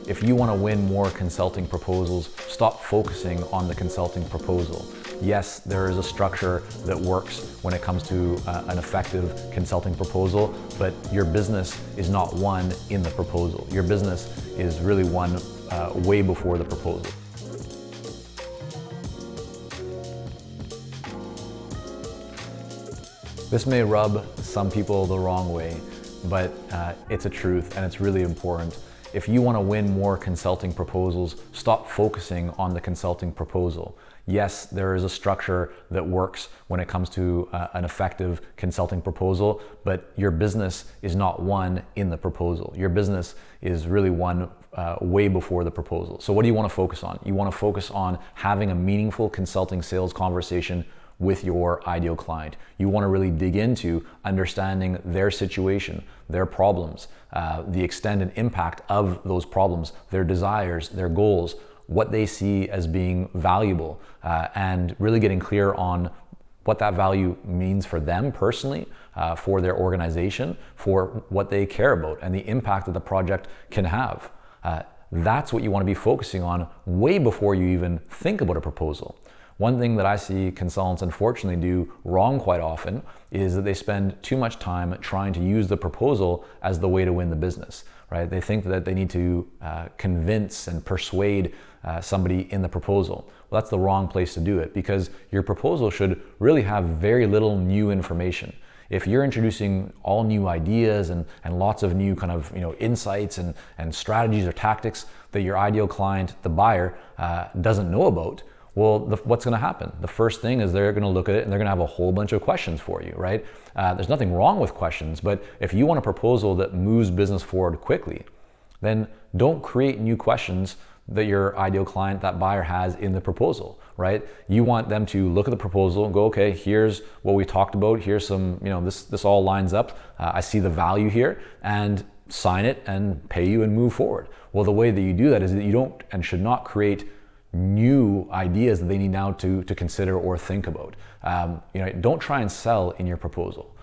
If you want to win more consulting proposals, stop focusing on the consulting proposal. Yes, there is a structure that works when it comes to an effective consulting proposal, but your business is not won in the proposal. Your business is really won way before the proposal. This may rub some people the wrong way, but it's a truth and it's really important. If you want to win more consulting proposals, stop focusing on the consulting proposal. Yes, there is a structure that works when it comes to an effective consulting proposal, but your business is not won in the proposal. Your business is really won way before the proposal. So what do you want to focus on? You want to focus on having a meaningful consulting sales conversation with your ideal client. You want to really dig into understanding their situation, their problems, the extent and impact of those problems, their desires, their goals, what they see as being valuable, and really getting clear on what that value means for them personally, for their organization, for what they care about, and the impact that the project can have. That's what you want to be focusing on way before you even think about a proposal. One thing that I see consultants unfortunately do wrong quite often is that they spend too much time trying to use the proposal as the way to win the business, right? They think that they need to convince and persuade somebody in the proposal. Well, that's the wrong place to do it, because your proposal should really have very little new information. If you're introducing all new ideas and lots of new kind of insights and strategies or tactics that your ideal client, the buyer, doesn't know about, well, what's going to happen? The first thing is they're going to look at it and they're going to have a whole bunch of questions for you, right? There's nothing wrong with questions, but if you want a proposal that moves business forward quickly, then don't create new questions that your ideal client, that buyer, has in the proposal, right? You want them to look at the proposal and go, okay, here's what we talked about. Here's some, this all lines up. I see the value here, and sign it and pay you and move forward. Well, the way that you do that is that you don't and should not create new ideas that they need now to consider or think about. Don't try and sell in your proposal.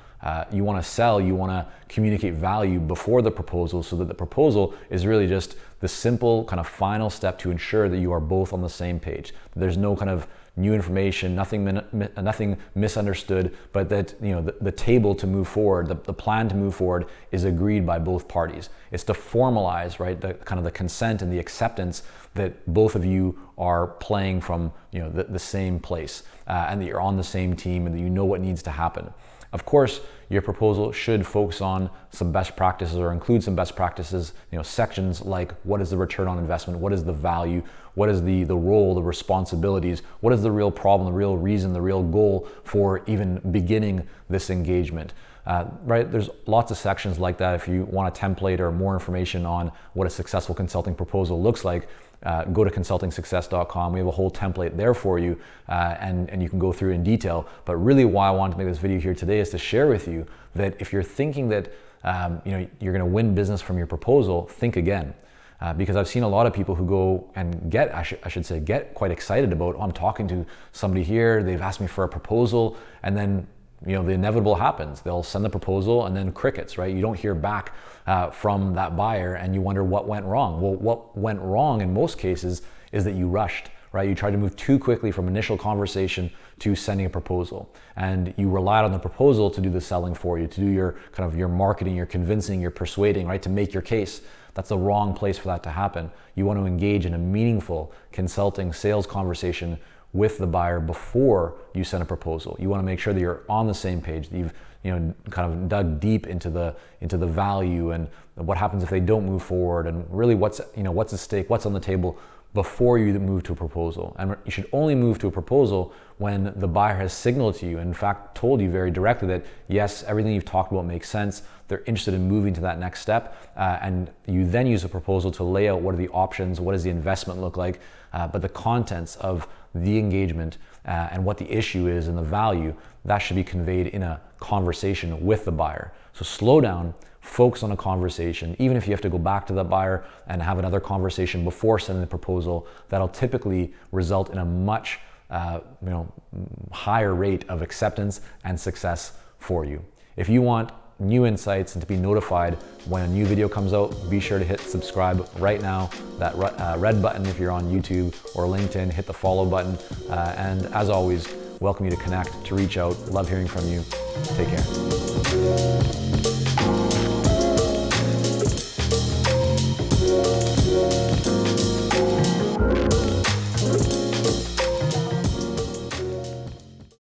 You want to sell, you want to communicate value before the proposal, so that the proposal is really just the simple kind of final step to ensure that you are both on the same page. There's no kind of new information, nothing misunderstood, but that the table to move forward, the plan to move forward is agreed by both parties. It's to formalize, right, the kind of the consent and the acceptance that both of you are playing from the same place, and that you're on the same team, and that you know what needs to happen. Of course, your proposal should focus on some best practices or include some best practices, sections like what is the return on investment, what is the value, what is the role, the responsibilities, what is the real problem, the real reason, the real goal for even beginning this engagement. Right? There's lots of sections like that. If you want a template or more information on what a successful consulting proposal looks like, go to consultingsuccess.com. We have a whole template there for you, and you can go through in detail. But really why I wanted to make this video here today is to share with you that if you're thinking that you're going to win business from your proposal, think again. Because I've seen a lot of people who go and get quite excited about, I'm talking to somebody here, they've asked me for a proposal, and then the inevitable happens. They'll send the proposal and then crickets, right? You don't hear back from that buyer, and you wonder what went wrong. Well, what went wrong in most cases is that you rushed, right? You tried to move too quickly from initial conversation to sending a proposal, and you relied on the proposal to do the selling for you, to do your kind of your marketing, your convincing, your persuading, right? To make your case. That's the wrong place for that to happen. You want to engage in a meaningful consulting sales conversation with the buyer before you send a proposal. You want to make sure that you're on the same page, that you've kind of dug deep into the value and what happens if they don't move forward, and really what's at stake, what's on the table before you move to a proposal. And you should only move to a proposal when the buyer has signaled to you, and in fact told you very directly that yes, everything you've talked about makes sense, they're interested in moving to that next step, and you then use a proposal to lay out what are the options, what does the investment look like, but the contents of the engagement and what the issue is and the value, that should be conveyed in a conversation with the buyer. So slow down, focus on a conversation. Even if you have to go back to the buyer and have another conversation before sending the proposal, that'll typically result in a much higher rate of acceptance and success for you. If you want new insights and to be notified when a new video comes out, be sure to hit subscribe right now, that red button if you're on YouTube or LinkedIn, hit the follow button. And as always, welcome you to connect, to reach out. Love hearing from you. Take care.